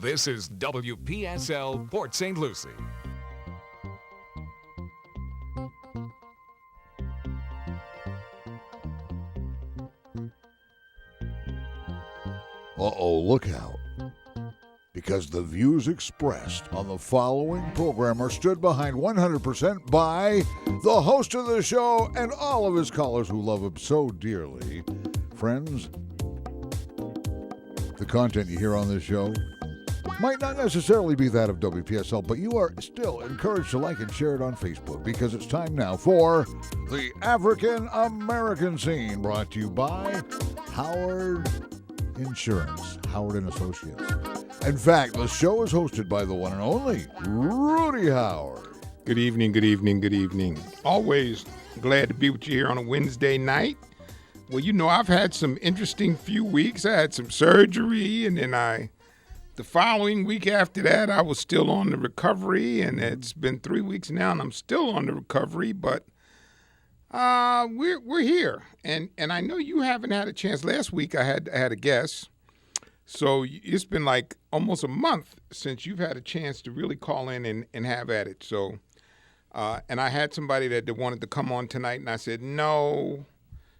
This is WPSL Port St. Lucie. Uh-oh, look out. Because the views expressed on the following program are stood behind 100% by the host of the show and all of his callers who love him so dearly. Friends, the content you hear on this show might not necessarily be that of WPSL, but you are still encouraged to like and share it on Facebook because it's time now for the African American Scene, brought to you by Howard Insurance, Howard and Associates. In fact, the show is hosted by the one and only Rudy Howard. Good evening, good evening, good evening. Always glad to be with you here on a Wednesday night. Well, you know, I've had some interesting few weeks. I had some surgery, and then the following week after that, I was still on the recovery, and it's been 3 weeks now, and I'm still on the recovery, but we're here. And I know you haven't had a chance. Last week I had a guest. So it's been like almost a month since you've had a chance to really call in and have at it. So, and I had somebody that wanted to come on tonight, and I said, no,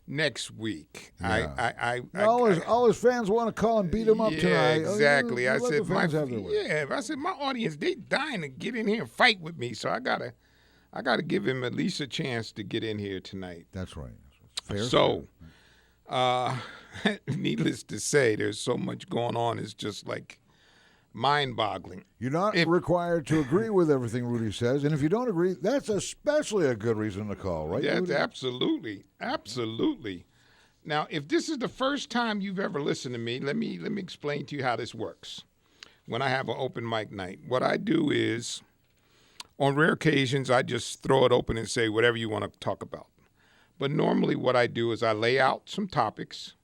next week. Yeah. All his fans want to call and beat him up tonight. Exactly. I said, I said, my audience, they dying to get in here and fight with me. So I gotta give him at least a chance to get in here tonight. That's right. Fair. So, needless to say, there's so much going on. It's just like mind-boggling. You're not required to agree with everything Rudy says, and if you don't agree, that's especially a good reason to call, right? That's Rudy? absolutely. Now, if this is the first time you've ever listened to me, let me explain to you how this works. When I have an open mic night, what I do is, on rare occasions, I just throw it open and say whatever you want to talk about. But normally what I do is I lay out some topics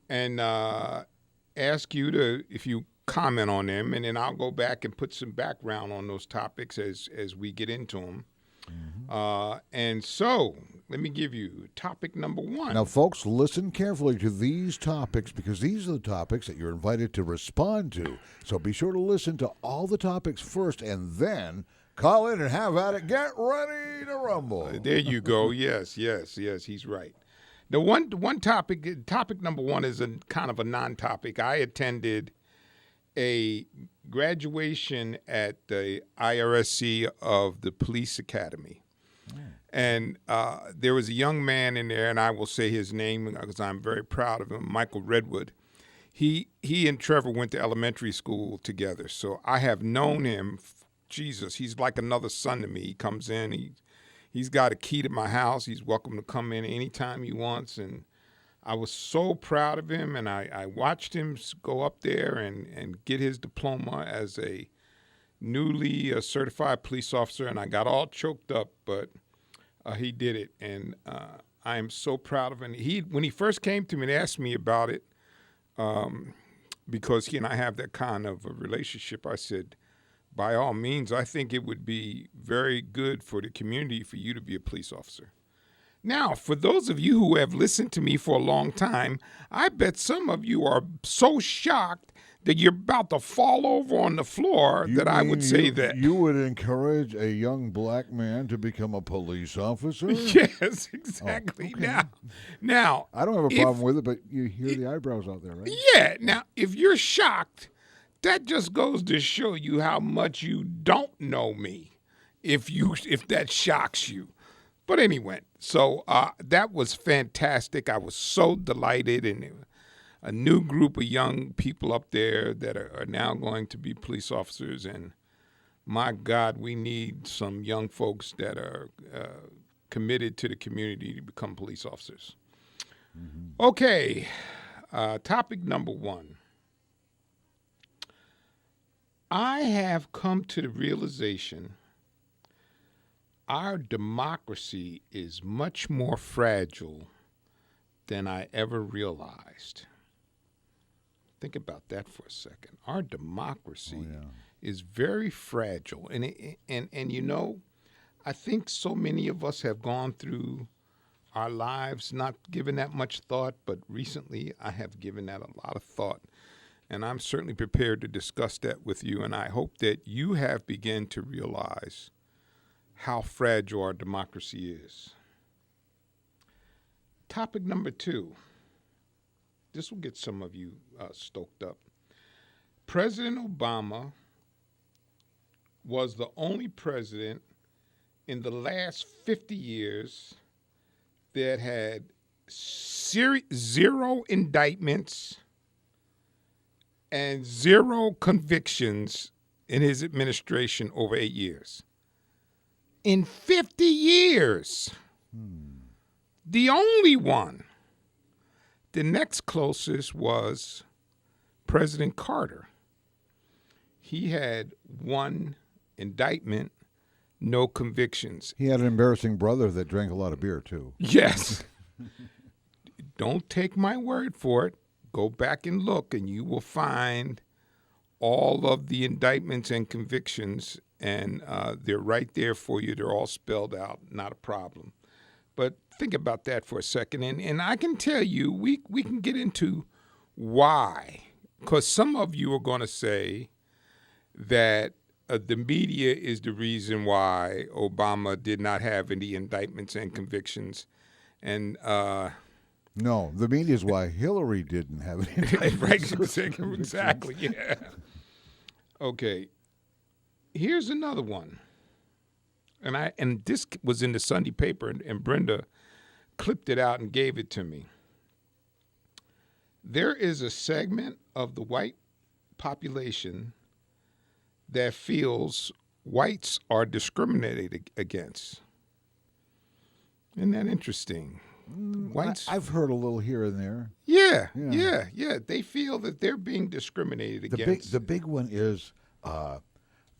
and ask you if you comment on them, and then I'll go back and put some background on those topics as we get into them. Mm-hmm. And so let me give you topic number one. Now, folks, listen carefully to these topics because these are the topics that you're invited to respond to. So be sure to listen to all the topics first and then call in and have at it. Get ready to rumble. There you go. Yes, he's right. The one topic number one is a kind of a non-topic. I attended a graduation at the IRSC of the Police Academy. And there was a young man in there, and I will say his name because I'm very proud of him, Michael Redwood. He and Trevor went to elementary school together, so I have known him. Jesus, he's like another son to me. He comes in, he's got a key to my house. He's welcome to come in anytime he wants, and I was so proud of him, and I watched him go up there and get his diploma as a newly certified police officer, and I got all choked up, but he did it, and I am so proud of him. When he first came to me and asked me about it, because he and I have that kind of a relationship, I said, by all means, I think it would be very good for the community for you to be a police officer. Now, for those of you who have listened to me for a long time, I bet some of you are so shocked that you're about to fall over on the floor I would say that. You would encourage a young black man to become a police officer? Yes, exactly. Oh, okay. Now, I don't have a problem with it, but you hear the eyebrows out there, right? Yeah. Now, if you're shocked, that just goes to show you how much you don't know me, if that shocks you. But anyway, so that was fantastic. I was so delighted, and a new group of young people up there that are now going to be police officers. And my God, we need some young folks that are committed to the community to become police officers. Mm-hmm. Okay, topic number one. I have come to the realization our democracy is much more fragile than I ever realized. Think about that for a second. Our democracy is very fragile. And you know, I think so many of us have gone through our lives not giving that much thought, but recently I have given that a lot of thought. And I'm certainly prepared to discuss that with you, and I hope that you have begun to realize how fragile our democracy is. Topic number 2. This will get some of you stoked up. President Obama was the only president in the last 50 years that had 0 indictments and 0 convictions in his administration over 8 years. In 50 years. The only one. The next closest was President Carter. He had 1 indictment, no convictions. He had an embarrassing brother that drank a lot of beer, too. Yes. Don't take my word for it. Go back and look, and you will find all of the indictments and convictions, and they're right there for you. They're all spelled out, not a problem. But think about that for a second, and I can tell you, we can get into why, because some of you are going to say that the media is the reason why Obama did not have any indictments and convictions, and no, the media is why Hillary didn't have any. Right, exactly, yeah. Okay, here's another one. And this was in the Sunday paper, and Brenda clipped it out and gave it to me. There is a segment of the white population that feels whites are discriminated against. Isn't that interesting? Whites. I've heard a little here and there. Yeah. They feel that they're being discriminated against. The big one is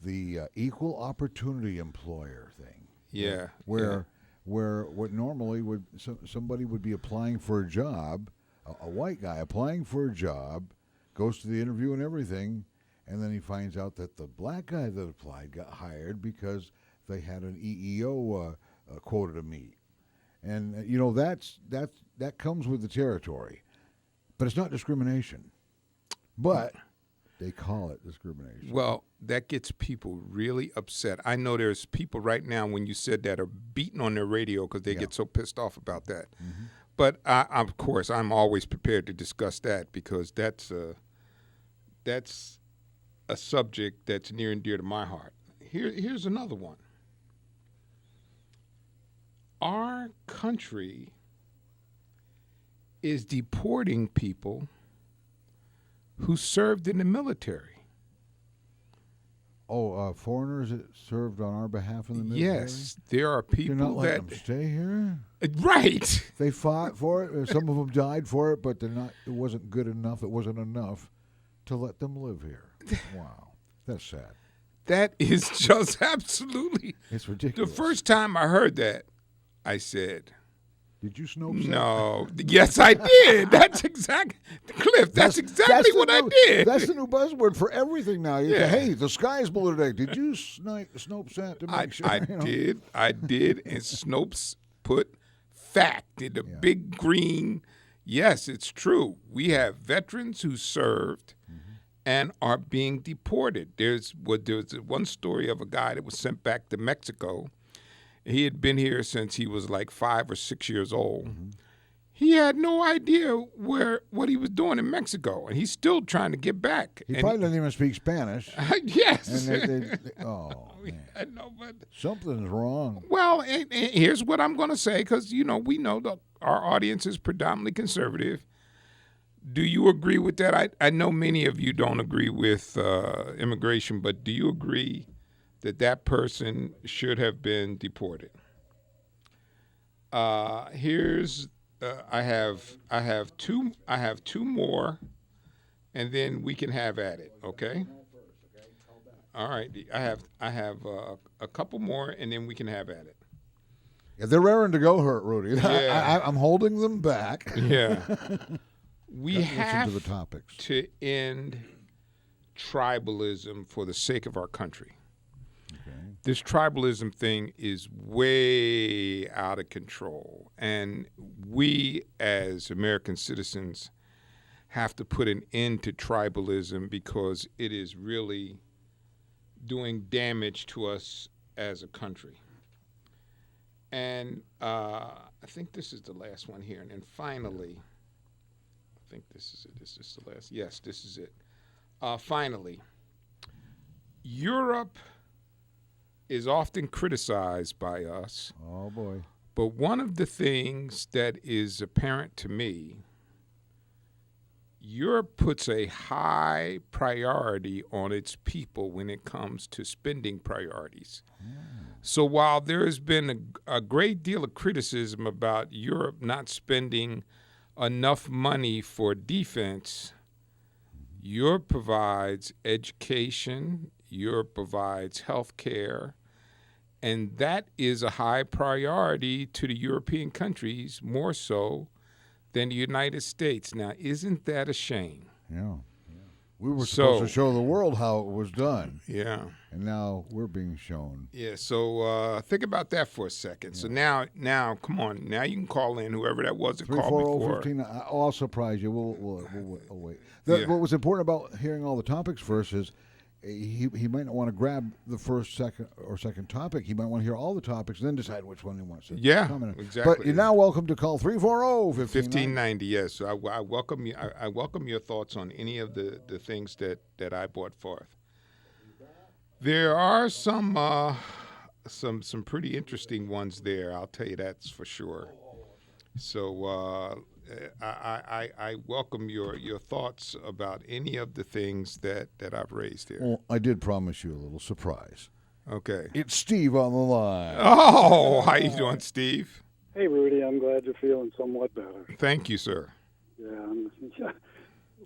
the equal opportunity employer thing. Yeah. Where what normally would somebody would be applying for a job, a white guy applying for a job, goes to the interview and everything, and then he finds out that the black guy that applied got hired because they had an EEO quota to meet. And that comes with the territory. But it's not discrimination. But they call it discrimination. Well, that gets people really upset. I know there's people right now, when you said that, are beating on their radio because they get so pissed off about that. Mm-hmm. But of course, I'm always prepared to discuss that because that's a subject that's near and dear to my heart. Here's another one. Our country is deporting people who served in the military. Oh, foreigners that served on our behalf in the military? Yes, there are people You're not letting that them stay here. Right. They fought for it. Some of them died for it, but they're not. It wasn't good enough. It wasn't enough to let them live here. Wow, that's sad. That is just absolutely. It's ridiculous. The first time I heard that, I said, "Did you Snopes?" No. Yes, I did. That's exactly, Cliff. That's exactly what I did. That's the new buzzword for everything now. You say, hey, the sky is blue today. Did you Snopes that to make sure? I did, and Snopes put fact in the big green. Yes, it's true. We have veterans who served and are being deported. There's one story of a guy that was sent back to Mexico. He had been here since he was like 5 or 6 years old. Mm-hmm. He had no idea what he was doing in Mexico, and he's still trying to get back. He probably doesn't even speak Spanish. Yes. And I know, but something's wrong. Well, and here's what I'm going to say, because we know that our audience is predominantly conservative. Do you agree with that? I know many of you don't agree with immigration, but do you agree that person should have been deported? Here's I have two more, and then we can have at it. Okay. All right. I have a couple more, and then we can have at it. Yeah, they're raring to go, Rudy. Yeah. I'm holding them back. Yeah. We have to the topics. to end tribalism for the sake of our country. Okay. This tribalism thing is way out of control, and we as American citizens have to put an end to tribalism because it is really doing damage to us as a country. And I think this is the last one here. And then finally, I think this is it. Is this the last? Yes, this is it. Finally, Europe is often criticized by us. Oh, boy. But one of the things that is apparent to me, Europe puts a high priority on its people when it comes to spending priorities. So while there has been a great deal of criticism about Europe not spending enough money for defense, Europe provides education, Europe provides health care, and that is a high priority to the European countries, more so than the United States. Now, isn't that a shame? Yeah. We were supposed to show the world how it was done. Yeah. And now we're being shown. Yeah, so think about that for a second. Yeah. So now, come on. Now you can call in whoever that was that called before. 340-15. I'll surprise you. We'll wait. What was important about hearing all the topics first is he might not want to grab the first, second topic. He might want to hear all the topics and then decide which one he wants to comment on. Exactly. But you're now welcome to call 340-1590. Yes, I welcome you. I welcome your thoughts on any of the things that I brought forth. There are some pretty interesting ones there. I'll tell you that's for sure. So I welcome your thoughts about any of the things that I've raised here. Well, I did promise you a little surprise. Okay. It's Steve on the line. Oh, how you doing, Steve? Hey, Rudy. I'm glad you're feeling somewhat better. Thank you, sir. Yeah.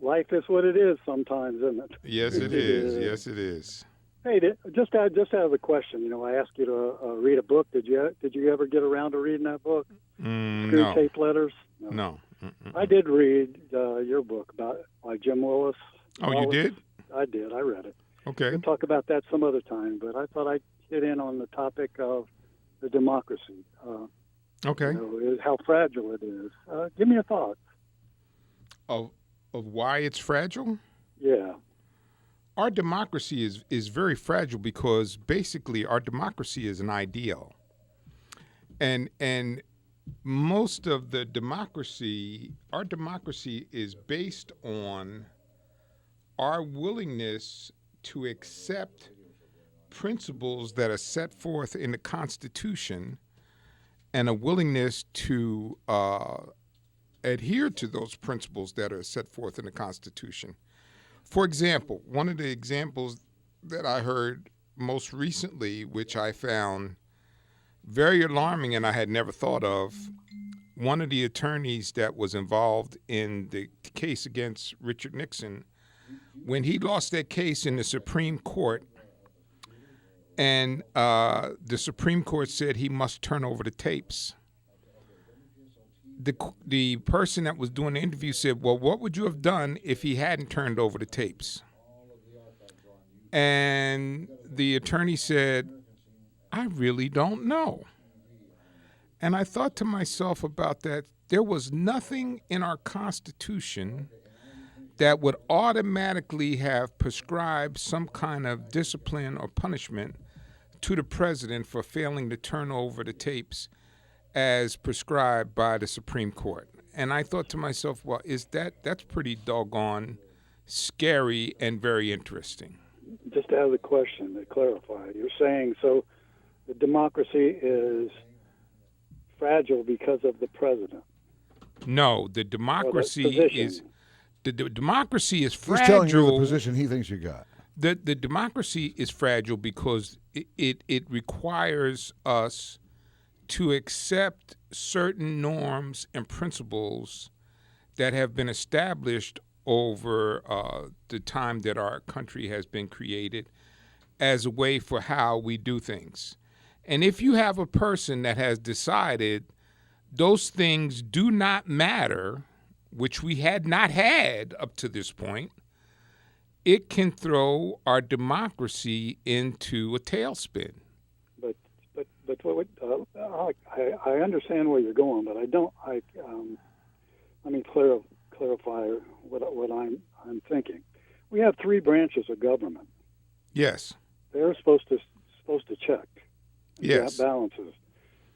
Life is what it is sometimes, isn't it? Yes, it is. Yes, it is. Hey, just have a question. I asked you to read a book. Did you ever get around to reading that book? No. Tape Letters? No. I did read your book by Jim Willis. Oh, you did? I did. I read it. Okay. We'll talk about that some other time, but I thought I'd hit in on the topic of the democracy. Okay. How fragile it is. Give me a thought. Of why it's fragile? Yeah. Our democracy is very fragile because basically our democracy is an ideal. And most of the democracy, our democracy is based on our willingness to accept principles that are set forth in the Constitution and a willingness to adhere to those principles that are set forth in the Constitution. For example, one of the examples that I heard most recently, which I found very alarming and I had never thought of, one of the attorneys that was involved in the case against Richard Nixon, when he lost that case in the Supreme Court, and the Supreme Court said he must turn over the tapes, the person that was doing the interview said, well, what would you have done if he hadn't turned over the tapes? And the attorney said, I really don't know. And I thought to myself about that. There was nothing in our Constitution that would automatically have prescribed some kind of discipline or punishment to the president for failing to turn over the tapes as prescribed by the Supreme Court. And I thought to myself, well, that's pretty doggone scary and very interesting. Just to have the question to clarify, you're saying so the democracy is fragile because of the president? No, the democracy is the democracy is fragile. He's telling you the position he thinks you got. The democracy is fragile because it requires us to accept certain norms and principles that have been established over the time that our country has been created as a way for how we do things. And if you have a person that has decided those things do not matter, which we had not had up to this point, it can throw our democracy into a tailspin. But what, I understand where you're going, but I don't. Let me clarify what I'm thinking. We have three branches of government. Yes. They're supposed to check. Yes. Balances.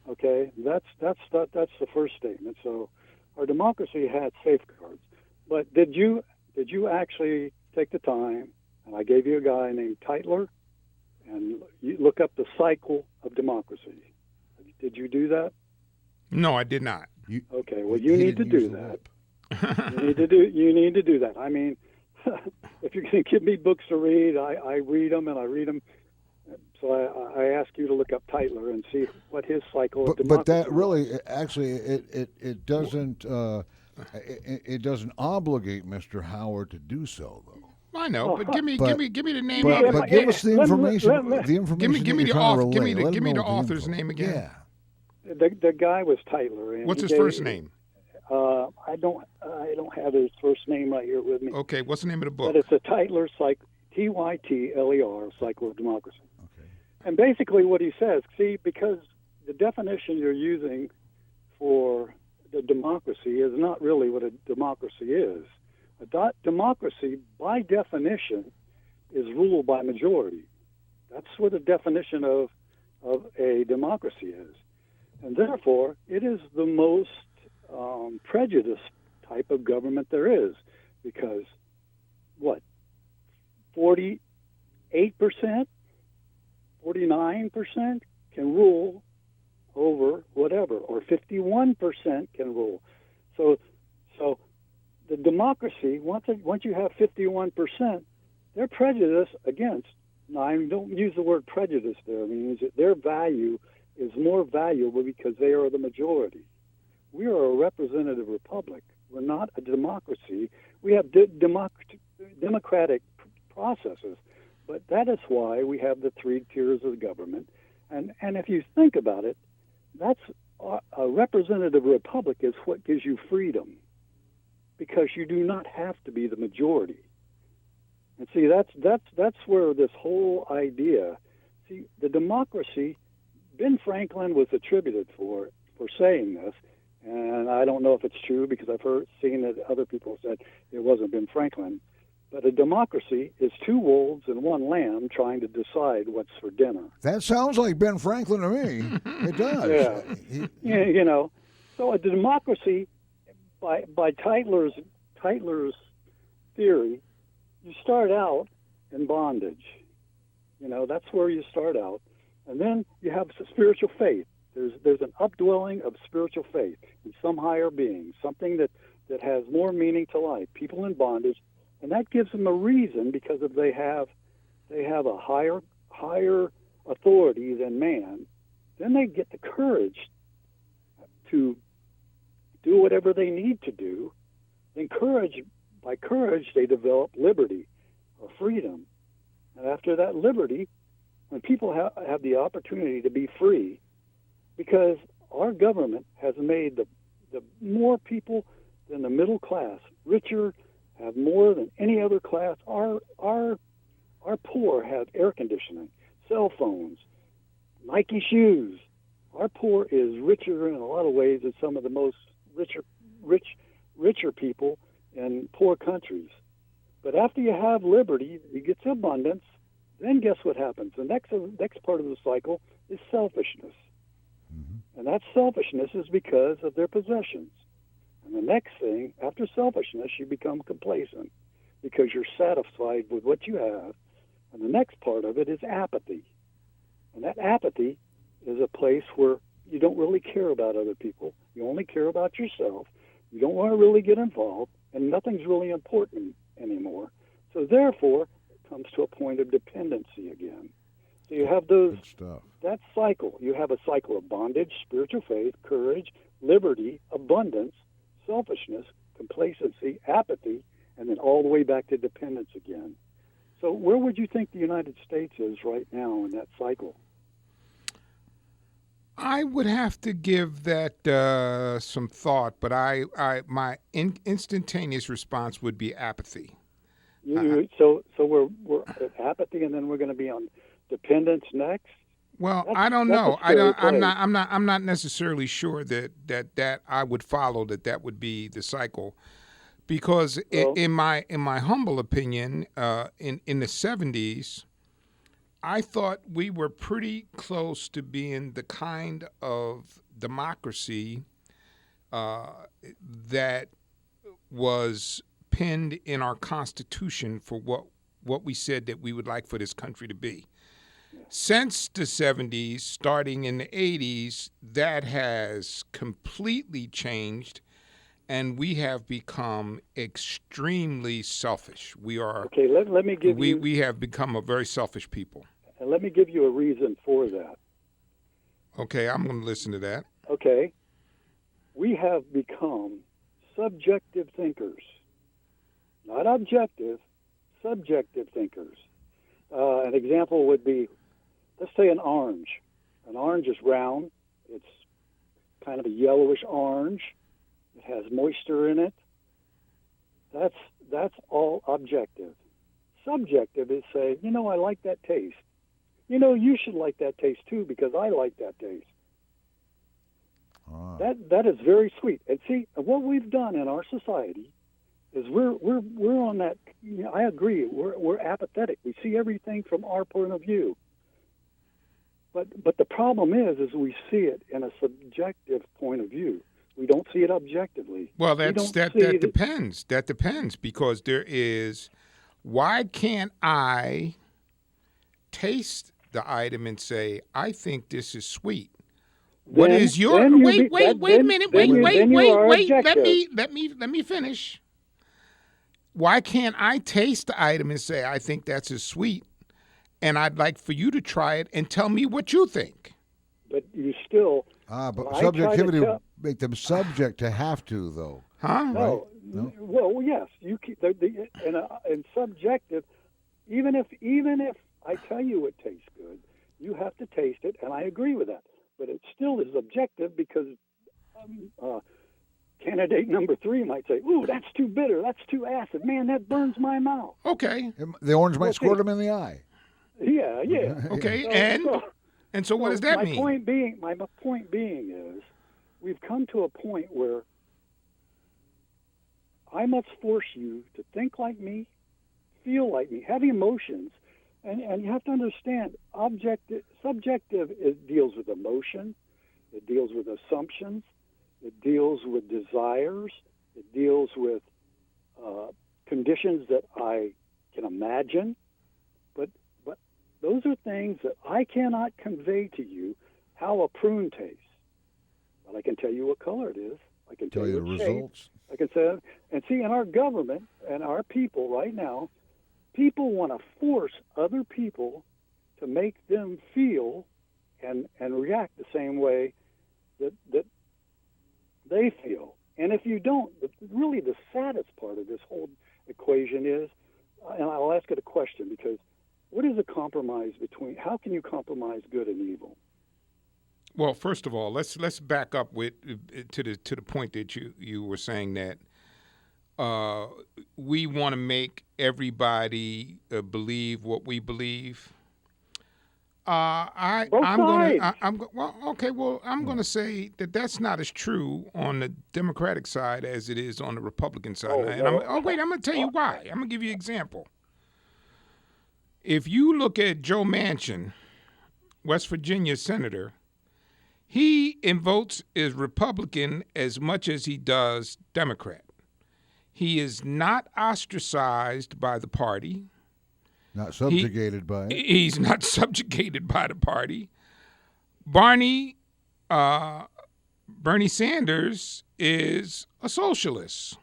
Okay, that's the first statement. So our democracy had safeguards. But did you actually take the time? And I gave you a guy named Tytler, and you look up the cycle of democracy. Did you do that? No, I did not. Okay, well, you need to do that. You need to do that. I mean, if you're going to give me books to read, I read them, and I read them. So I ask you to look up Tytler and see what his cycle of democracy. But that really, actually, it doesn't it doesn't obligate Mr. Howard to do so, though. I know, but give me the name. But give us the information. The information. Give me the author. Give me the author's name again. Yeah. The guy was Tytler. And what's his first name? I don't have his first name right here with me. Okay, what's the name of the book? But it's a Tytler cycle, Tytler, Cycle of Democracy. Okay. And basically, what he says, because the definition you're using for the democracy is not really what a democracy is. A democracy, by definition, is ruled by majority. That's what the definition of a democracy is. And therefore, it is the most prejudiced type of government there is, because, 48%, 49% can rule over whatever, or 51% can rule. So the democracy, once you have 51%, they're prejudiced against. Now, I don't use the word prejudice there. I mean, their value is more valuable because they are the majority. We are a representative republic. We're not a democracy. We have democratic processes, but that is why we have the three tiers of government. And if you think about it, that's a representative republic is what gives you freedom, because you do not have to be the majority. And see, that's where this whole idea. See, the democracy. Ben Franklin was attributed for saying this, and I don't know if it's true because I've seen that other people said it wasn't Ben Franklin. But a democracy is two wolves and one lamb trying to decide what's for dinner. That sounds like Ben Franklin to me. It does. Yeah. So a democracy, by Tytler's theory, you start out in bondage. That's where you start out. And then you have spiritual faith. There's an updwelling of spiritual faith in some higher being, something that has more meaning to life. People in bondage, and that gives them a reason because if they have a higher authority than man, then they get the courage to do whatever they need to do. Then by courage they develop liberty or freedom. And after that liberty, when people have the opportunity to be free, because our government has made the more people than the middle class richer, have more than any other class. Our poor have air conditioning, cell phones, Nike shoes. Our poor is richer in a lot of ways than some of the most richer people in poor countries. But after you have liberty, you get to abundance. Then guess what happens? The next part of the cycle is selfishness. Mm-hmm. And that selfishness is because of their possessions. And the next thing, after selfishness, you become complacent because you're satisfied with what you have. And the next part of it is apathy. And that apathy is a place where you don't really care about other people. You only care about yourself. You don't want to really get involved, and nothing's really important anymore. So therefore, it comes to a point of dependency again. So you have that cycle. You have a cycle of bondage, spiritual faith, courage, liberty, abundance, selfishness, complacency, apathy, and then all the way back to dependence again. So where would you think the United States is right now in that cycle? I would have to give that some thought, but my instantaneous response would be apathy. So we're at apathy, and then we're going to be on dependence next. Well, I don't know. I'm not necessarily sure that I would follow that would be the cycle, Because Well- in my humble opinion, in the 70s, I thought we were pretty close to being the kind of democracy that was pinned in our Constitution for what we said that we would like for this country to be. Since the 70s, starting in the 80s, that has completely changed, and we have become extremely selfish. We are Okay, let me give you. we have become a very selfish people. And let me give you a reason for that. Okay, I'm going to listen to that. Okay, we have become subjective thinkers, not objective, subjective thinkers. An example would be, let's say an orange. An orange is round. It's kind of a yellowish orange. It has moisture in it. That's all objective. Subjective is saying, I like that taste. You should like that taste too because I like that taste. That is very sweet. And see, what we've done in our society is we're on that. I agree. We're apathetic. We see everything from our point of view. But the problem is we see it in a subjective point of view. We don't see it objectively. Well, that depends. That depends because there is. Why can't I taste the item and say I think this is sweet? What is your wait a minute, wait, let me finish. Why can't I taste the item and say I think that's as sweet, and I'd like for you to try it and tell me what you think? But you still. But subjectivity would make them subject to have to, though. Huh? No. No? Well, yes. You keep in subjective. Even if I tell you it tastes good, you have to taste it, and I agree with that. But it still is objective because candidate number 3 might say, "Ooh, that's too bitter. That's too acid. Man, that burns my mouth." Okay. The orange might squirt them in the eye. Yeah. Okay. So what does that mean? My point being is, we've come to a point where I must force you to think like me, feel like me, have emotions, and you have to understand subjective deals with emotion, it deals with assumptions, it deals with desires, it deals with conditions that I can imagine, but those are things that I cannot convey to you how a prune tastes. But I can tell you what color it is. I can tell you the shape. results. I can say, and see, in our government and our people right now, people want to force other people to make them feel and react the same way that they feel. And if you don't, really the saddest part of this whole equation is, and I'll ask it a question, because what is a compromise between? How can you compromise good and evil? Well, first of all, let's back up to the point that you were saying that we want to make everybody believe what we believe. I'm going to say that that's not as true on the Democratic side as it is on the Republican side. I'm going to tell you why. I'm going to give you an example. If you look at Joe Manchin, West Virginia senator, he votes as Republican as much as he does Democrat. He is not ostracized by the party. Not subjugated by it. He's not subjugated by the party. Bernie Sanders is a socialist.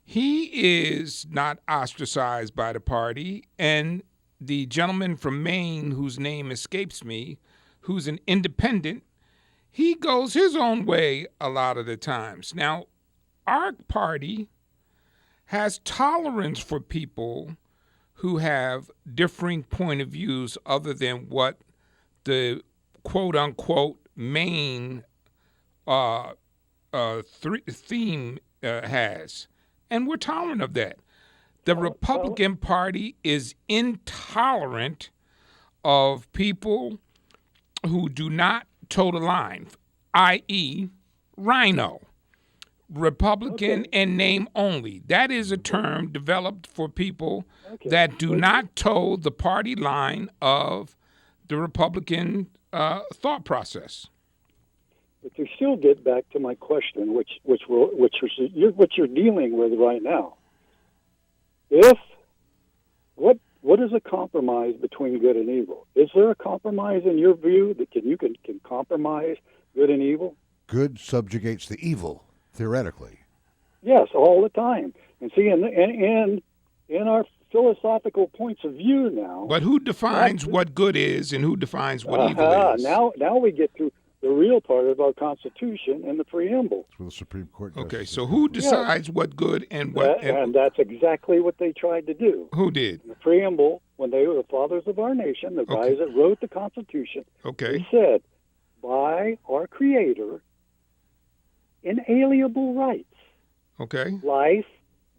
He is not ostracized by the party. And the gentleman from Maine, whose name escapes me, who's an independent, he goes his own way a lot of the times. Now, our party has tolerance for people who have differing point of views other than what the quote-unquote main theme has. And we're tolerant of that. The Republican Party is intolerant of people who do not toe the line, i.e., Rhino. Republican in name only. That is a term developed for people that do not toe the party line of the Republican thought process. But to still get back to my question, which was what you're dealing with right now. What is a compromise between good and evil? Is there a compromise in your view that you can compromise good and evil? Good subjugates the evil, theoretically. Yes, all the time. And see, in our philosophical points of view now. But who defines what good is and who defines what evil is? Now we get to the real part of our Constitution and the preamble. That's where the Supreme Court. Okay, so who decides what good and what? And that's exactly what they tried to do. Who did? In the preamble, when they were the fathers of our nation, the guys that wrote the Constitution, they said, by our Creator, inalienable rights. Okay. Life,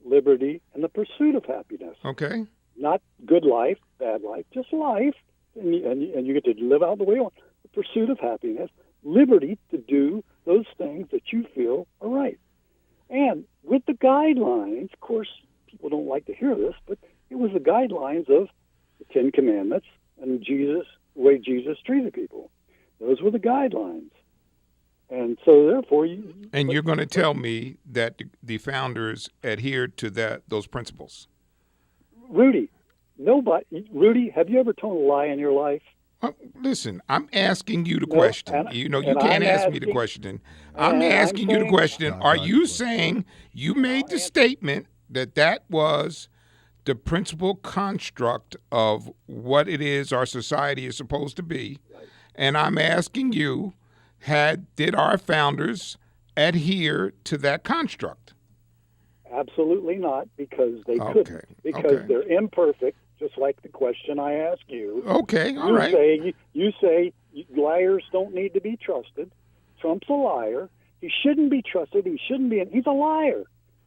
liberty, and the pursuit of happiness. Okay. Not good life, bad life, just life, and you get to live out the way you want. The pursuit of happiness, liberty to do those things that you feel are right. And with the guidelines, of course, people don't like to hear this, but it was the guidelines of the Ten Commandments and the way Jesus treated people. Those were the guidelines. And so, therefore, you're going to tell me that the founders adhered to those principles. Rudy, have you ever told a lie in your life? Listen, I'm asking you the question. You can't ask me the question. I'm asking you the question. Are you saying you made the statement that was the principal construct of what it is our society is supposed to be? And I'm asking you, did our founders adhere to that construct? Absolutely not, because they couldn't. Because they're imperfect, just like the question I asked you. Okay, all right. You say liars don't need to be trusted. Trump's a liar. He shouldn't be trusted. He's a liar.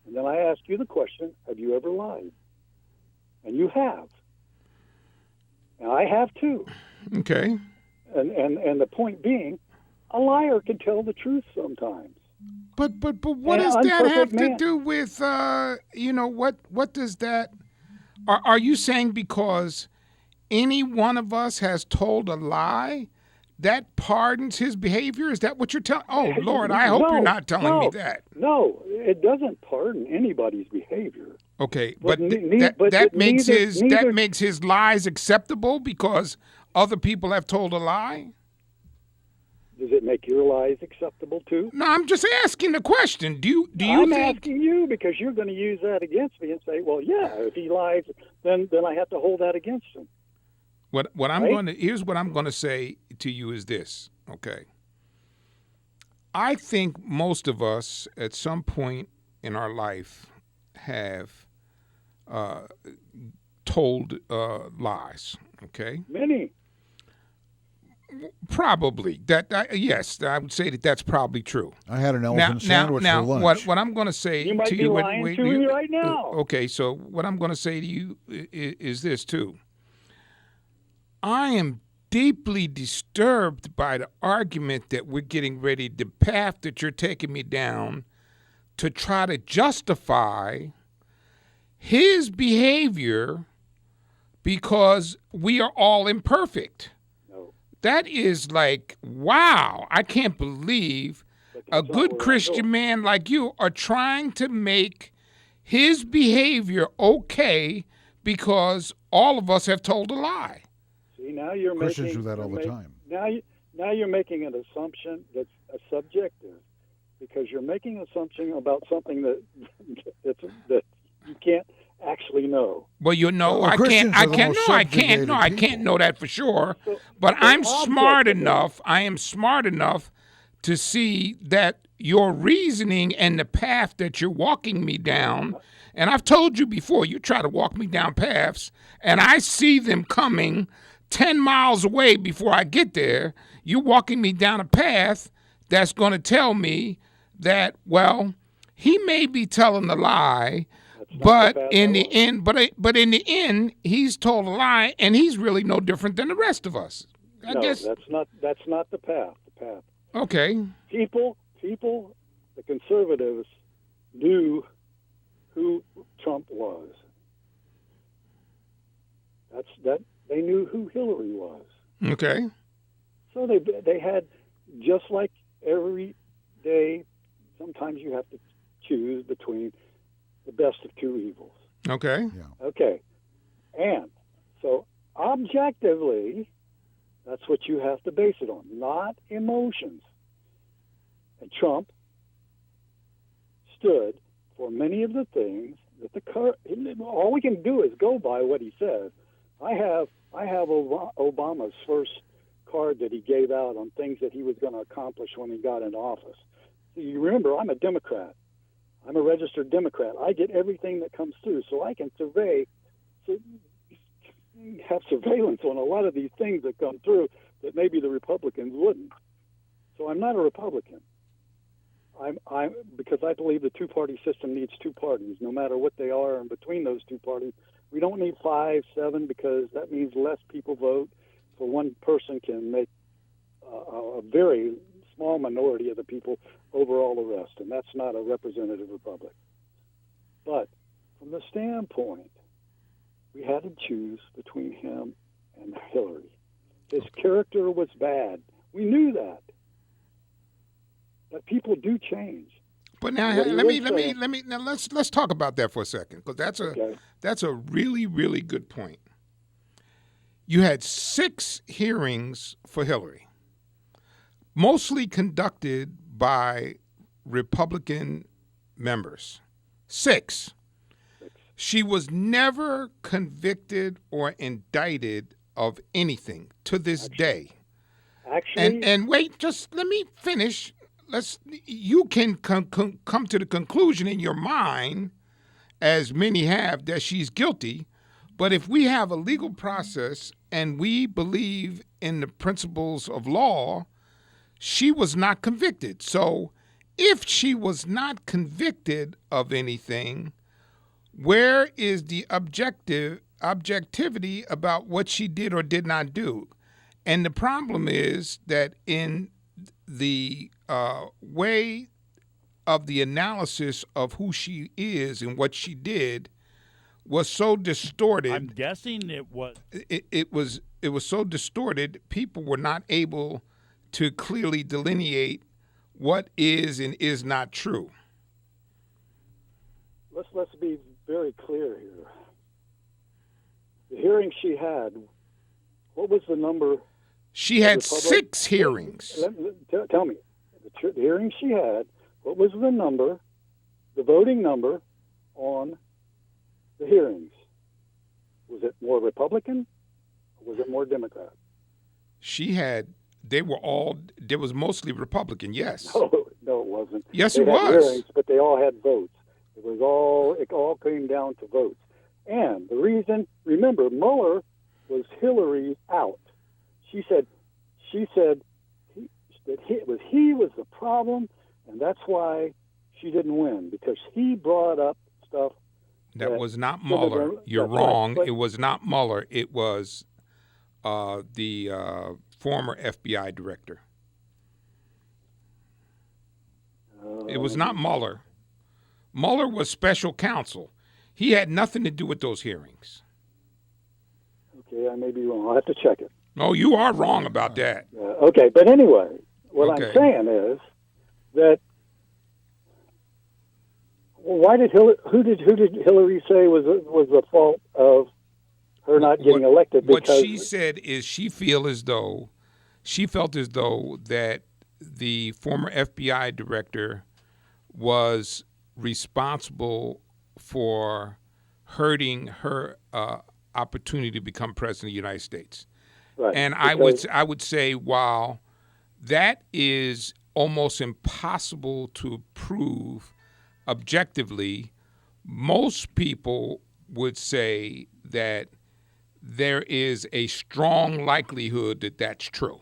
And then I ask you the question, have you ever lied? And you have. And I have too. Okay. And the point being, a liar can tell the truth sometimes. But what does that have to do with what does that? Are you saying because any one of us has told a lie that pardons his behavior? Is that what you're telling? Oh Lord, I hope you're not telling me that. No, it doesn't pardon anybody's behavior. Okay, but that makes his lies acceptable because other people have told a lie. Does it make your lies acceptable too? No, I'm just asking the question. Do you I'm think? Asking you because you're going to use that against me and say, well, yeah, if he lies, then I have to hold that against him. Here's what I'm going to say to you is this, okay? I think most of us at some point in our life have told lies, okay? Many. Probably. Yes, I would say that's probably true. I had an elephant sandwich for lunch. What I'm going to say you might to be you, lying to me right now. Okay, so what I'm going to say to you is this too. I am deeply disturbed by the argument that we're getting ready, the path that you're taking me down, to try to justify his behavior because we are all imperfect. That is like, wow, I can't believe a good Christian man like you are trying to make his behavior okay because all of us have told a lie. See, now you're Christians do that all the time. Now you're making an assumption that's subjective because you're making an assumption about something that you can't actually know. Well, I can't know that for sure. But I'm smart enough. I am smart enough to see that your reasoning and the path that you're walking me down. And I've told you before, you try to walk me down paths, and I see them coming 10 miles away before I get there. You're walking me down a path that's going to tell me that, well, he may be telling the lie. But in the end, he's told a lie, and he's really no different than the rest of us. I guess that's not the path. The path. Okay. People, the conservatives knew who Trump was. They knew who Hillary was. Okay. So they had, just like every day, sometimes you have to choose between the best of two evils. Okay. Yeah. Okay. And so objectively, that's what you have to base it on, not emotions. And Trump stood for many of the things that all we can do is go by what he says. I have Obama's first card that he gave out on things that he was going to accomplish when he got into office. So you remember, I'm a Democrat. I'm a registered Democrat. I get everything that comes through, so I can have surveillance on a lot of these things that come through that maybe the Republicans wouldn't. So I'm not a Republican. I'm because I believe the two-party system needs two parties, no matter what they are, and between those two parties, we don't need 5, 7, because that means less people vote. So one person can make a very small minority of the people over all the rest, and that's not a representative republic. But from the standpoint, we had to choose between him and Hillary. His character was bad. We knew that. But people do change. But now let's talk about that for a second, because that's a really, really good point. You had 6 hearings for Hillary, mostly conducted by Republican members. 6. She was never convicted or indicted of anything to this day. Actually, and wait, just let me finish. You can come to the conclusion in your mind, as many have, that she's guilty. But if we have a legal process and we believe in the principles of law, she was not convicted. So if she was not convicted of anything, where is the objectivity about what she did or did not do? And the problem is that in the way of the analysis of who she is and what she did was so distorted. I'm guessing it was. It was so distorted. People were not able to clearly delineate what is and is not true. Let's be very clear here. The hearing she had, what was the number? She had 6 hearings. Tell me, the hearing she had, what was the number, the voting number on the hearings? Was it more Republican or was it more Democrat? There was mostly Republican, yes. No, it wasn't. Yes, they it had was. Hearings, but they all had votes. It all came down to votes. And the reason, remember, Mueller was Hillary out. She said he was the problem, and that's why she didn't win, because he brought up stuff. That was not Mueller. You're wrong. Right. It was not Mueller. It was the former FBI director. It was not Mueller. Mueller was special counsel. He had nothing to do with those hearings. Okay, I may be wrong. I'll have to check it. No, you are wrong about that. Okay, but anyway, what I'm saying is that who did Hillary say was the fault of her not getting elected? What she said is she felt as though that the former FBI director was responsible for hurting her opportunity to become president of the United States. Right. And I would say, while that is almost impossible to prove objectively, most people would say that there is a strong likelihood that that's true.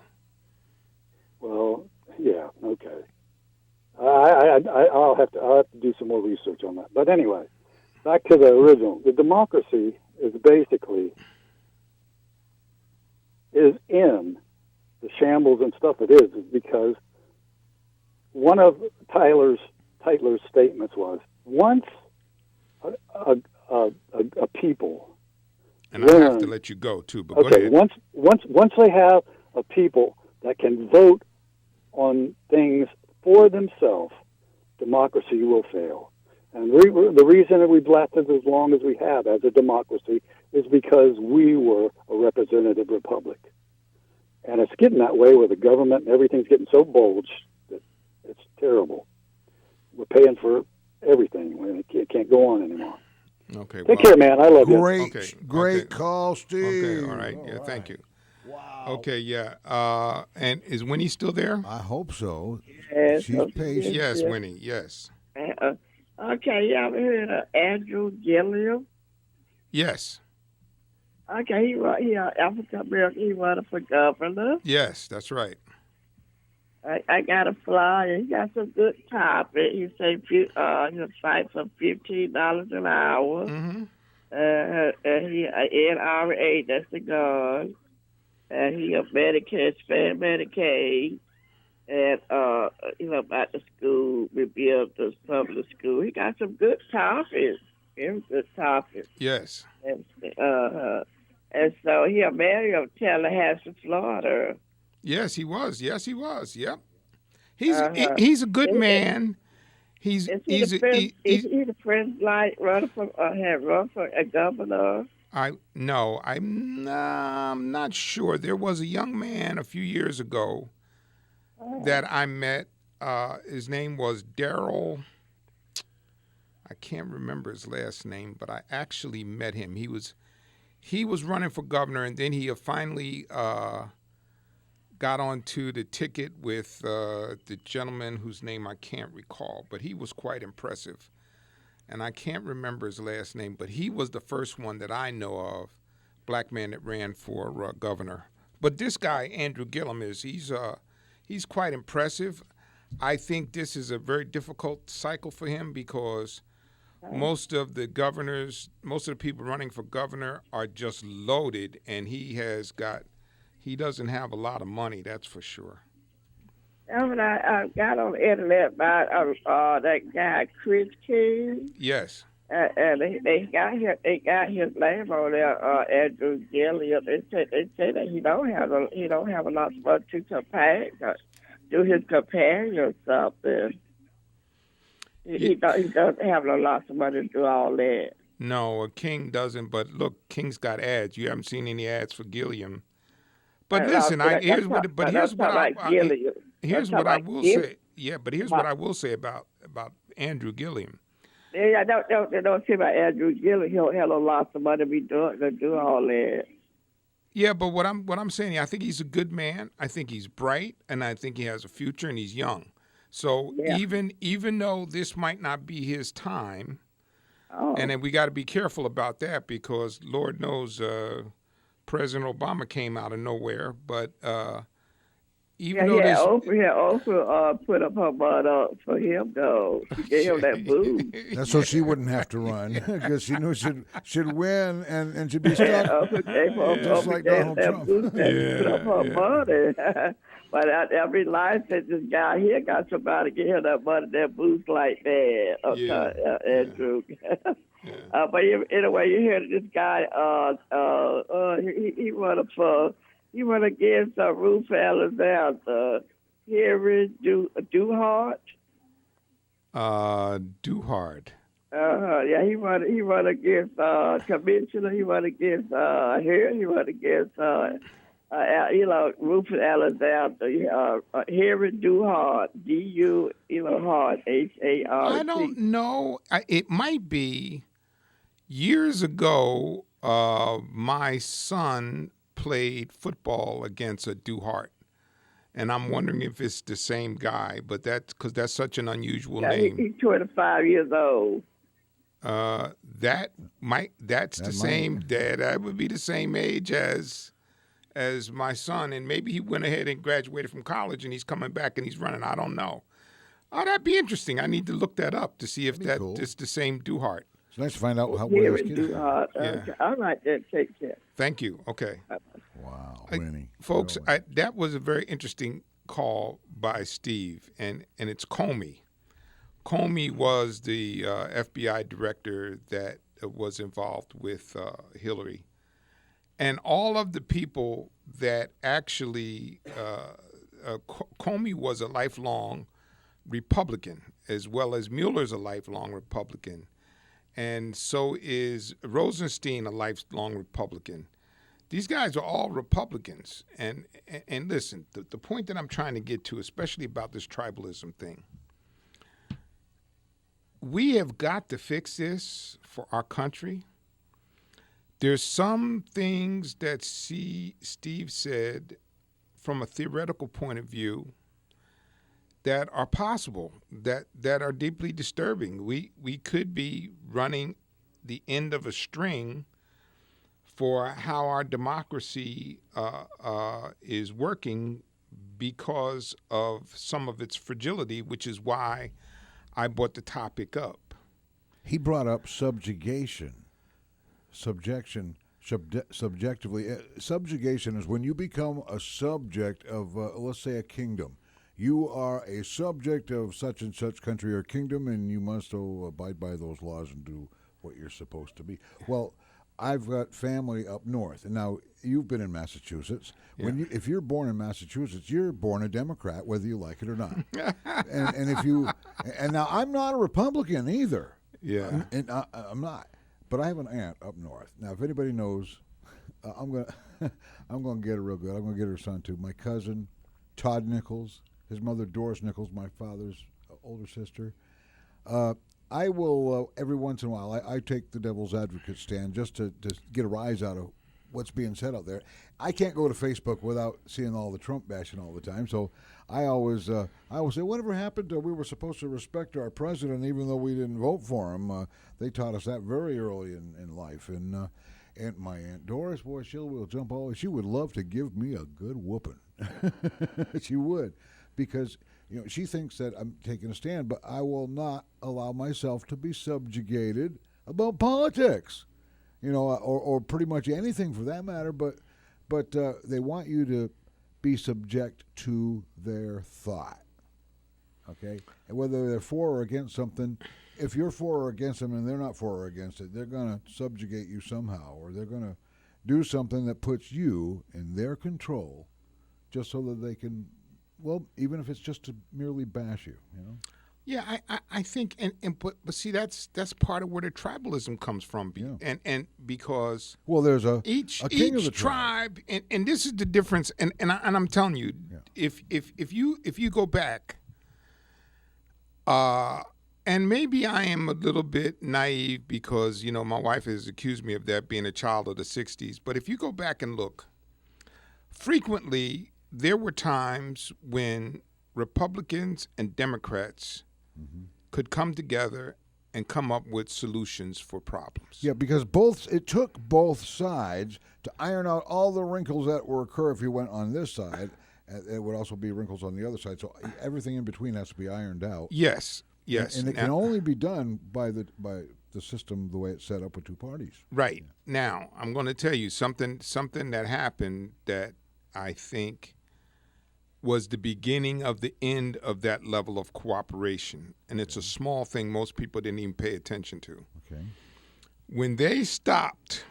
Well, yeah, okay. I'll have to do some more research on that. But anyway, back to the original. The democracy is basically in the shambles and stuff it is because one of Tyler's statements was once a people And I have to let you go too, but go okay, ahead. once they have a people that can vote on things for themselves, democracy will fail. And the reason that we've lasted as long as we have as a democracy is because we were a representative republic. And it's getting that way where the government and everything's getting so bulged that it's terrible. We're paying for everything. It can't go on anymore. Okay. Take care, man. I love you. Great call, Steve. Okay, all right. Yeah, thank you. Wow. Okay, yeah. And is Winnie still there? I hope so. Yes, She's patient. Yes, Winnie, yes. Okay, you ever heard of Andrew Gilliam? Yes. Okay, he African American. He running for governor. Yes, that's right. I got a flyer. He got some good topic. He say he'll fight for $15 an hour. Mm-hmm. And he NRA, that's the gun. And he a Medicare, expand Medicaid. And about the school, rebuild the public school. He got some good topics. Very good topics. Yes. And so he a mayor of Tallahassee, Florida. Yes, he was. Yes, he was. Yep. He's a good man. He's the friend like run for a governor. I'm not sure. There was a young man a few years ago that I met. His name was Daryl. I can't remember his last name, but I actually met him. He was running for governor, and then he finally got onto the ticket with the gentleman whose name I can't recall, but he was quite impressive. And I can't remember his last name, but he was the first one that I know of, black man that ran for governor. But this guy, Andrew Gillum, he's quite impressive. I think this is a very difficult cycle for him because most of the people running for governor are just loaded, and he doesn't have a lot of money, that's for sure. I got on the internet about that guy Chris King. Yes. And they got his name on there, Andrew Gilliam. They say that he don't have a lot of money to compare to his companion or something. He doesn't have a lot of money to do all that. No, King doesn't. But look, King's got ads. You haven't seen any ads for Gilliam. But listen, here's what I will say. Yeah, but here's what I will say about Andrew Gilliam. Yeah, don't say about Andrew Gilliam. He'll have a lot of money to do all that. Yeah, but what I'm saying, I think he's a good man. I think he's bright, and I think he has a future, and he's young. So even though this might not be his time, and then we got to be careful about that because Lord knows President Obama came out of nowhere. But Oprah put up her butt up for him though. She gave him that boost. That's so she wouldn't have to run because she knew she'd win and she'd be stuck. Just like Donald Trump. Put up her money. But every line said this guy here got somebody to get him that money, that boost like that. Andrew. But anyway, you hear this guy. He run against Ruth Alexander. Henry Duhart. Duhart. Yeah, he run against Commissioner. He run against here. He run against Ruth Alexander. Henry Duhart. Hart. Hart. I don't know. It might be. Years ago, my son played football against a Duhart, and I'm wondering if it's the same guy. But that's because that's such an unusual name. He's 25 years old. That would be the same age as my son, and maybe he went ahead and graduated from college, and he's coming back and he's running. I don't know. Oh, that'd be interesting. I need to look that up to see if it's the same Duhart. It's nice to find out where his kids are. All right, then. Take care. Thank you. Okay. Wow, Winnie. Folks, that was a very interesting call by Steve, and it's Comey. Comey was the FBI director that was involved with Hillary. And all of the people that actually, Comey was a lifelong Republican, as well as Mueller's a lifelong Republican. And so is Rosenstein a lifelong Republican. These guys are all Republicans. And listen, the point that I'm trying to get to, especially about this tribalism thing, we have got to fix this for our country. There's some things that Steve said from a theoretical point of view that are possible, that are deeply disturbing. We could be running the end of a string for how our democracy is working because of some of its fragility, which is why I brought the topic up. He brought up subjugation. Subjectively. Subjugation is when you become a subject of, let's say, a kingdom. You are a subject of such and such country or kingdom, and you must abide by those laws and do what you're supposed to be. Well, I've got family up north, and now you've been in Massachusetts. Yeah. If you're born in Massachusetts, you're born a Democrat, whether you like it or not. and now I'm not a Republican either. Yeah, I'm not. But I have an aunt up north. Now, if anybody knows, I'm gonna get her real good. I'm gonna get her son too. My cousin, Todd Nichols, his mother Doris Nichols, my father's older sister. I will every once in a while. I take the devil's advocate stand just to get a rise out of what's being said out there. I can't go to Facebook without seeing all the Trump bashing all the time. So I always say, whatever happened? We were supposed to respect our president, even though we didn't vote for him. They taught us that very early in life. And my Aunt Doris, boy, she will jump all. She would love to give me a good whooping. She would, because she thinks that I'm taking a stand, but I will not allow myself to be subjugated about politics. Or pretty much anything for that matter, but they want you to be subject to their thought, okay? And whether they're for or against something, if you're for or against them and they're not for or against it, they're going to subjugate you somehow, or they're going to do something that puts you in their control just so that they can, well, even if it's just to merely bash you, Yeah, I think, but see, that's part of where the tribalism comes from, and because there's each king of the tribe, and this is the difference, and I'm telling you, if you go back, and maybe I am a little bit naive because my wife has accused me of that, being a child of the '60s, but if you go back and look, frequently there were times when Republicans and Democrats could come together and come up with solutions for problems. Yeah, because it took both sides to iron out all the wrinkles that would occur if you went on this side. It would also be wrinkles on the other side. So everything in between has to be ironed out. Yes. And it can only be done by the system the way it's set up with two parties. Right. Now, I'm going to tell you something that happened that I think was the beginning of the end of that level of cooperation. And it's a small thing most people didn't even pay attention to. Okay. When they started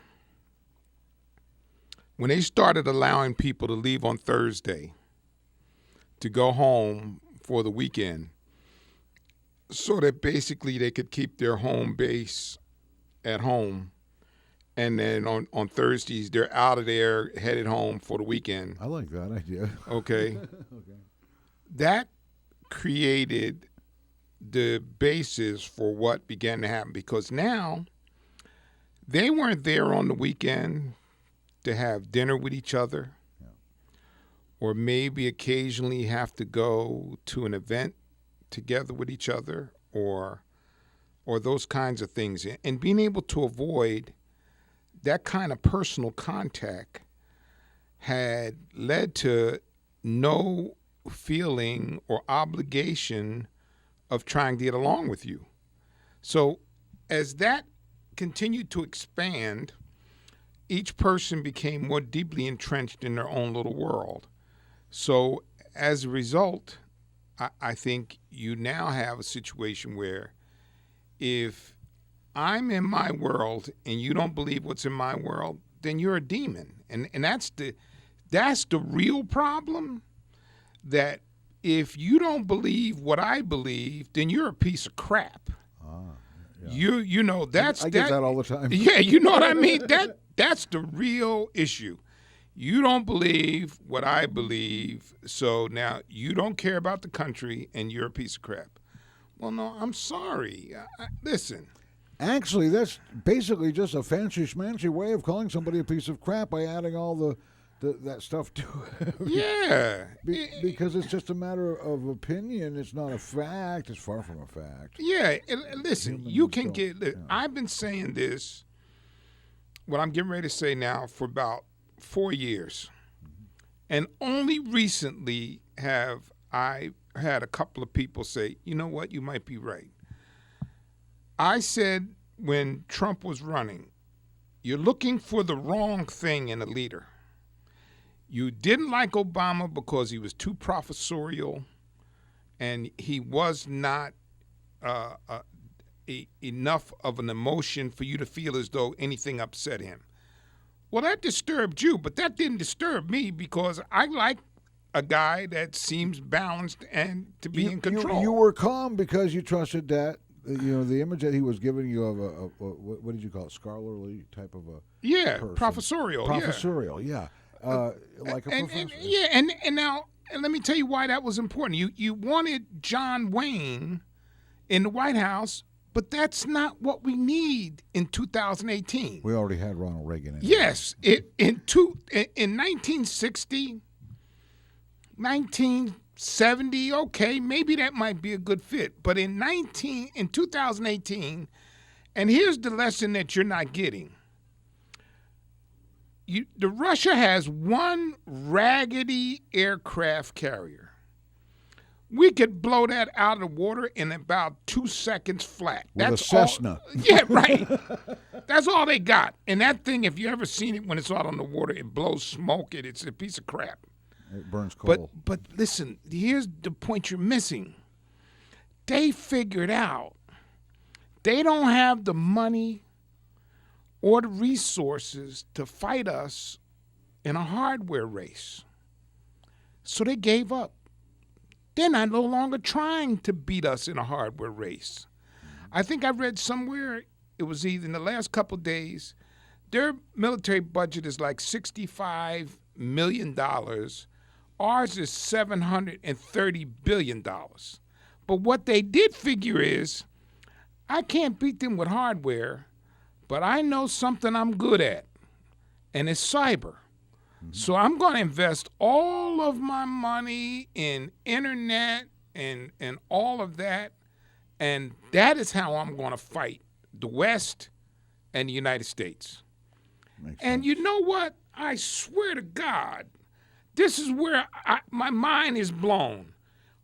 allowing people to leave on Thursday to go home for the weekend so that basically they could keep their home base at home, and then on Thursdays, they're out of there, headed home for the weekend. I like that idea. Okay. That created the basis for what began to happen, because now they weren't there on the weekend to have dinner with each other, or maybe occasionally have to go to an event together with each other, or those kinds of things. And being able to avoid that kind of personal contact had led to no feeling or obligation of trying to get along with you. So as that continued to expand, each person became more deeply entrenched in their own little world. So as a result, I think you now have a situation where if I'm in my world and you don't believe what's in my world, then you're a demon. And that's the real problem, that if you don't believe what I believe, then you're a piece of crap. Yeah. You know, that's I get that all the time. Yeah, you know what I mean? That's the real issue. You don't believe what I believe, so now you don't care about the country and you're a piece of crap. Well, no, I'm sorry. Listen. Actually, that's basically just a fancy-schmancy way of calling somebody a piece of crap by adding all that stuff to it. Yeah. Because it's just a matter of opinion. It's not a fact. It's far from a fact. Yeah. Listen, you can get yeah. I've been saying this, what I'm getting ready to say now, for about 4 years. And only recently have I had a couple of people say, you know what, you might be right. I said when Trump was running, you're looking for the wrong thing in a leader. You didn't like Obama because he was too professorial and he was not enough of an emotion for you to feel as though anything upset him. Well, that disturbed you, but that didn't disturb me because I like a guy that seems balanced and to be in control. You were calm because you trusted that. The image that he was giving you of a what did you call it, scholarly type of a person. Professorial. Professorial, yeah. Like a professor. And now let me tell you why that was important. You wanted John Wayne in the White House, but that's not what we need in 2018. We already had Ronald Reagan in. Yes, in 1960, 1970, okay, maybe that might be a good fit. But in 2018, and here's the lesson that you're not getting. The Russia has one raggedy aircraft carrier. We could blow that out of the water in about 2 seconds flat. With That's a Cessna. Yeah, right. That's all they got. And that thing, if you ever seen it when it's out on the water, it blows smoke. It's a piece of crap. It burns coal. But listen, here's the point you're missing. They figured out they don't have the money or the resources to fight us in a hardware race. So they gave up. They're no longer trying to beat us in a hardware race. I think I read somewhere, it was either in the last couple of days, their military budget is like $65 million. Ours is $730 billion. But what they did figure is, I can't beat them with hardware, but I know something I'm good at, and it's cyber. So I'm going to invest all of my money in internet and all of that, and that is how I'm going to fight the West and the United States. Makes and sense. You know what? I swear to God, this is where my mind is blown.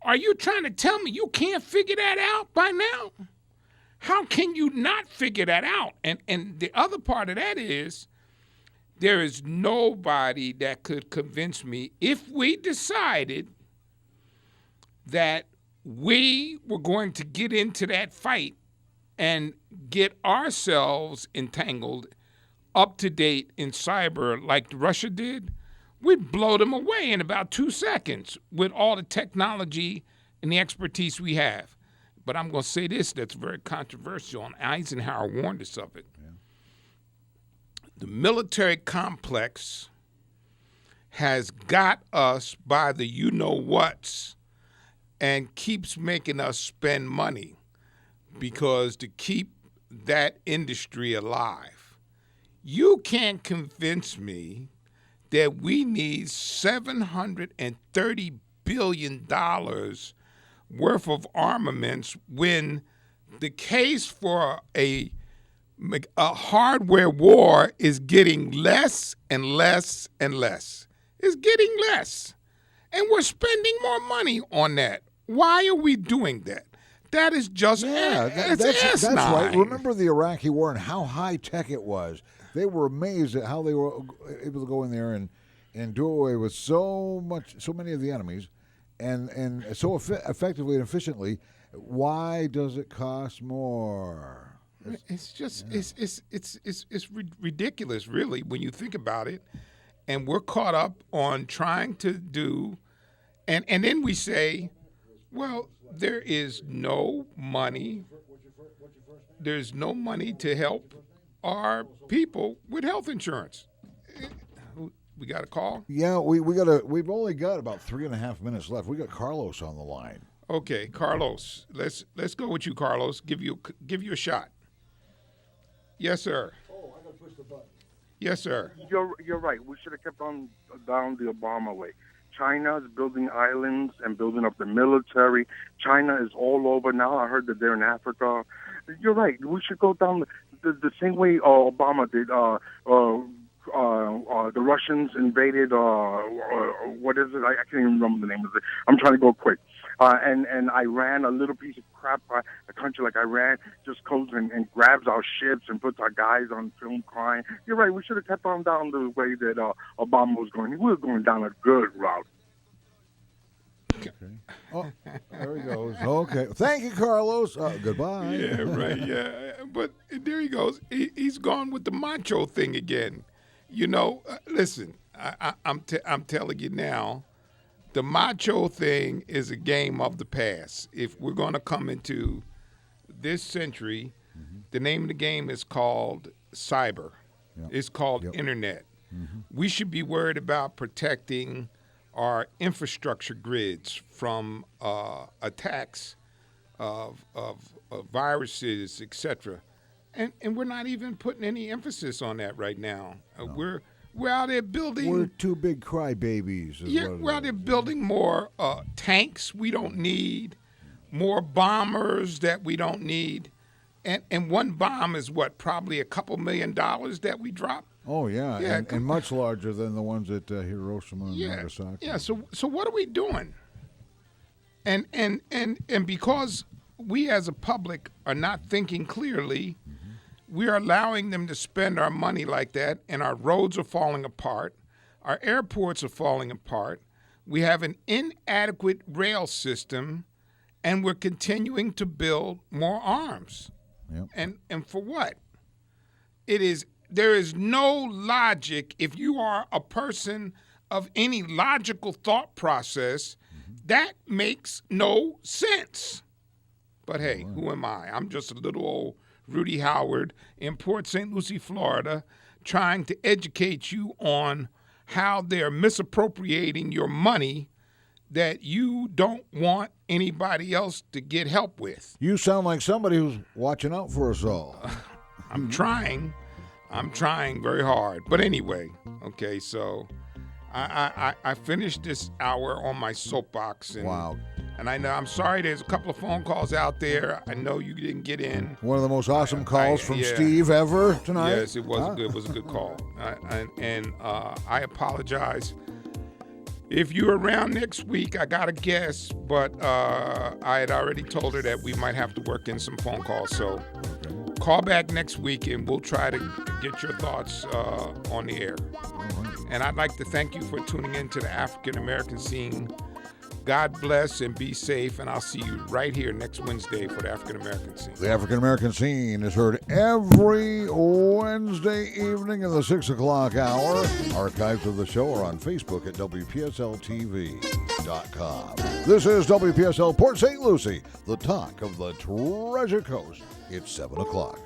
Are you trying to tell me you can't figure that out by now? How can you not figure that out? And the other part of that is, there is nobody that could convince me, if we decided that we were going to get into that fight and get ourselves entangled, up to date in cyber like Russia did, we'd blow them away in about 2 seconds with all the technology and the expertise we have. But I'm going to say this that's very controversial, and Eisenhower warned us of it. The military complex has got us by the you-know-whats and keeps making us spend money because to keep that industry alive. You can't convince me that we need $730 billion worth of armaments when the case for a hardware war is getting less and less and less. It's getting less. And we're spending more money on that. Why are we doing that? That is just that's right. Remember the Iraqi war and how high-tech it was. They were amazed at how they were able to go in there and do away with so many of the enemies and so effectively and efficiently, why does it cost more? It's just it's ridiculous, really, when you think about it. And we're caught up on trying to do, and then we say, well, there is no money. There's no money to help our people with health insurance. We got a call? Yeah, we've only got about 3.5 minutes left. We got Carlos on the line. Okay, Carlos. Let's go with you, Carlos. Give you a shot. Yes, sir. Oh, I got to push the button. Yes, sir. You're right. We should have kept on down the Obama way. China is building islands and building up the military. China is all over now. I heard that they're in Africa. You're right. We should go down the same way Obama did. The Russians invaded. What is it? I can't even remember the name of it. I'm trying to go quick. And Iran, a little piece of crap, a country like Iran, just goes and grabs our ships and puts our guys on film crying. You're right. We should have kept on down the way that Obama was going. We were going down a good route. Okay. Oh, there he goes. Okay. Thank you, Carlos. Goodbye. Yeah, right. Yeah. But there he goes. He's gone with the macho thing again. You know, listen, I'm telling you now, the macho thing is a game of the past. If we're going to come into this century, the name of the game is called cyber. Yep. It's called internet. Mm-hmm. We should be worried about protecting our infrastructure grids from attacks of viruses, etc. And we're not even putting any emphasis on that right now. No. We're out there building. We're two big crybabies. We're out there building more tanks we don't need, more bombers that we don't need, and one bomb is probably a couple $1 million that we drop. Oh yeah, and much larger than the ones at Hiroshima and Nagasaki. Yeah. So what are we doing? And because we as a public are not thinking clearly. We are allowing them to spend our money like that, and our roads are falling apart. Our airports are falling apart. We have an inadequate rail system, and we're continuing to build more arms. Yep. And for what? There is no logic. If you are a person of any logical thought process, that makes no sense. But hey, who am I? I'm just a little old Rudy Howard in Port St. Lucie, Florida, trying to educate you on how they're misappropriating your money that you don't want anybody else to get help with. You sound like somebody who's watching out for us all. I'm trying very hard. But anyway, okay, so I finished this hour on my soapbox. And, wow. And I know, I'm sorry, there's a couple of phone calls out there. I know you didn't get in. One of the most awesome calls from Steve ever tonight. Yes, it was a good call. I apologize. If you're around next week, I got a guest, but I had already told her that we might have to work in some phone calls. So call back next week, and we'll try to get your thoughts on the air. And I'd like to thank you for tuning in to the African American Scene. God bless and be safe, and I'll see you right here next Wednesday for the African American Scene. The African American Scene is heard every Wednesday evening in the 6 o'clock hour. Archives of the show are on Facebook at WPSLTV.com. This is WPSL Port St. Lucie, the talk of the Treasure Coast. It's 7 o'clock.